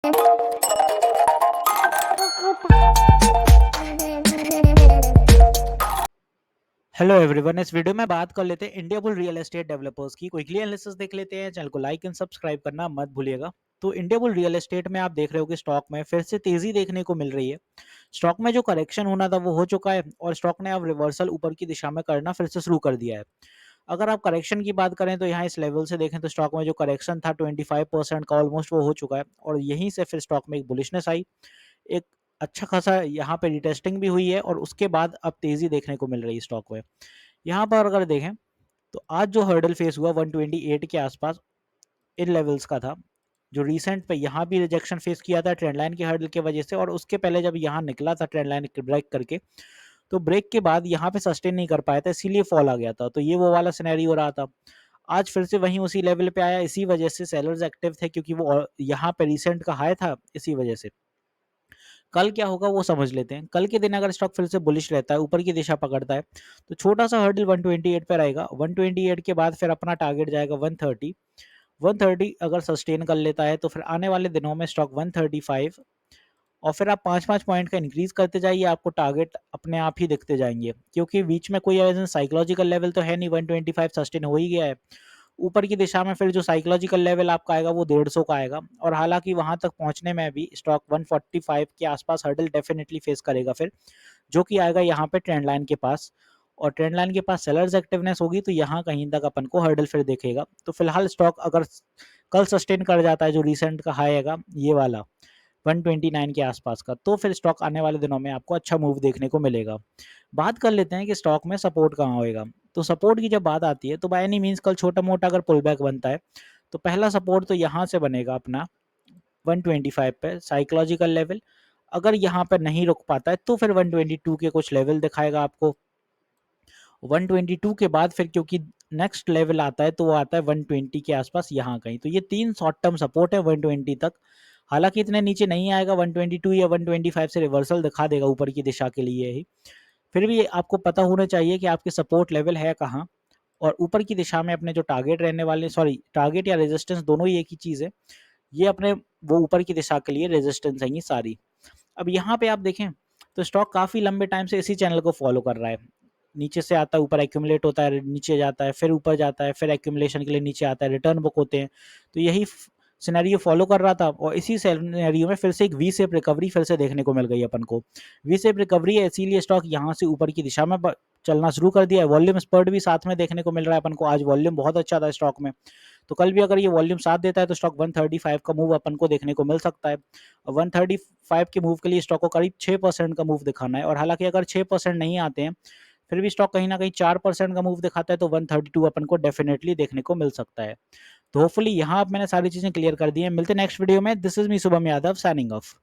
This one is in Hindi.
हेलो एवरीवन, इस वीडियो में बात कर लेते हैं India bull real estate developers की। क्विकली एनालिसिस देख लेते हैं। चैनल को लाइक एंड सब्सक्राइब करना मत भूलिएगा। तो इंडिया बुल रियल एस्टेट में आप देख रहे हो कि स्टॉक में फिर से तेजी देखने को मिल रही है। स्टॉक में जो करेक्शन होना था वो हो चुका है और स्टॉक ने अब रिवर्सल ऊपर की दिशा में करना फिर से शुरू कर दिया है। अगर आप करेक्शन की बात करें तो यहाँ इस लेवल से देखें तो स्टॉक में जो करेक्शन था 25% का ऑलमोस्ट वो हो चुका है और यहीं से फिर स्टॉक में एक बुलिशनेस आई। एक अच्छा खासा यहाँ पे रिटेस्टिंग भी हुई है और उसके बाद अब तेजी देखने को मिल रही है स्टॉक में। यहाँ पर अगर देखें तो आज जो हर्डल फेस हुआ 128 के आसपास इन लेवल्स का था, जो रिसेंट पे यहाँ भी रिजेक्शन फेस किया था ट्रेंड लाइन की हर्डल की वजह से, और उसके पहले जब यहाँ निकला था ट्रेंड लाइन ब्रेक करके तो ब्रेक के बाद यहाँ पे सस्टेन नहीं कर पाया था, इसीलिए फॉल आ गया था। तो ये वो वाला सिनेरियो हो रहा था। आज फिर से वहीं उसी लेवल पे आया, इसी वजह से सेलर्स एक्टिव थे क्योंकि वो यहाँ पे रिसेंट का हाई था, इसी वजह से। कल क्या होगा वो समझ लेते हैं। कल के दिन अगर स्टॉक फिर से बुलिश रहता है, ऊपर की दिशा पकड़ता है, तो छोटा सा हर्डल 128 पे रहेगा। 128 के बाद फिर अपना टारगेट जाएगा 130। 130 अगर सस्टेन कर लेता है तो फिर आने वाले दिनों में स्टॉक 135 और फिर आप 5-5 पॉइंट का इंक्रीज करते जाइए, आपको टारगेट अपने आप ही दिखते जाएंगे क्योंकि बीच में कोई ऐसा साइकोलॉजिकल लेवल तो है नहीं। 125 सस्टेन हो ही गया है। ऊपर की दिशा में फिर जो साइकोलॉजिकल लेवल आपका आएगा वो 150 का आएगा और हालांकि वहां तक पहुंचने में भी स्टॉक 145 के आसपास हर्डल डेफिनेटली फेस करेगा फिर, जो कि आएगा यहाँ पे ट्रेंड लाइन के पास। और ट्रेंड लाइन के पास सेलर्स एक्टिवनेस होगी तो यहाँ कहीं तक अपन को हर्डल फिर देखेगा। तो फिलहाल स्टॉक अगर कल सस्टेन कर जाता है जो रिसेंट का हाई आएगा ये वाला 129 के आसपास का, तो फिर स्टॉक आने वाले दिनों में आपको अच्छा मूव देखने को मिलेगा। बात कर लेते हैं कि स्टॉक में सपोर्ट कहाँ होएगा। तो सपोर्ट की जब बात आती है तो बाय एनी मीन्स कल छोटा मोटा अगर पुल बैक बनता है तो पहला सपोर्ट तो यहाँ से बनेगा अपना 125 पे साइकोलॉजिकल लेवल। अगर यहाँ पर नहीं रुक पाता है तो फिर 122 के कुछ लेवल दिखाएगा आपको। 122 के बाद फिर क्योंकि नेक्स्ट लेवल आता है तो वो आता है 120 के आसपास यहाँ कहीं। तो ये 3 शॉर्ट टर्म सपोर्ट है 120 तक। हालांकि इतने नीचे नहीं आएगा, 122 या 125 से रिवर्सल दिखा देगा ऊपर की दिशा के लिए ही। फिर भी आपको पता होना चाहिए कि आपके सपोर्ट लेवल है कहाँ और ऊपर की दिशा में अपने जो टारगेट रहने वाले, सॉरी टारगेट या रेजिस्टेंस दोनों ही एक ही चीज़ है, ये अपने वो ऊपर की दिशा के लिए रेजिस्टेंस है ये सारी। अब यहाँ पे आप देखें तो स्टॉक काफ़ी लंबे टाइम से इसी चैनल को फॉलो कर रहा है। नीचे से आता है, ऊपर एक्यूमुलेट होता है, नीचे जाता है, फिर ऊपर जाता है, फिर एक्यूमुलेशन के लिए नीचे आता है, रिटर्न बुक होते हैं। तो यही सिनेरियो फॉलो कर रहा था और इसी सिनेरियो में फिर से एक वी शेप रिकवरी फिर से देखने को मिल गई अपन को। वी शेप रिकवरी है इसीलिए स्टॉक यहाँ से ऊपर की दिशा में चलना शुरू कर दिया है। वॉल्यूम स्पर्ट भी साथ में देखने को मिल रहा है अपन को। आज वॉल्यूम बहुत अच्छा था स्टॉक में, तो कल भी अगर ये वॉल्यूम साथ देता है तो स्टॉक 135 का मूव अपन को देखने को मिल सकता है। 135 के मूव के लिए स्टॉक को करीब 6% का मूव दिखाना है और हालांकि अगर 6% नहीं आते हैं फिर भी स्टॉक कहीं ना कहीं 4% का मूव दिखाता है तो 132 अपन को डेफिनेटली देखने को मिल सकता है। तो होपफुली यहाँ मैंने सारी चीजें क्लियर कर दी हैं। मिलते हैं नेक्स्ट वीडियो में। This is me Shubham Yadav signing off.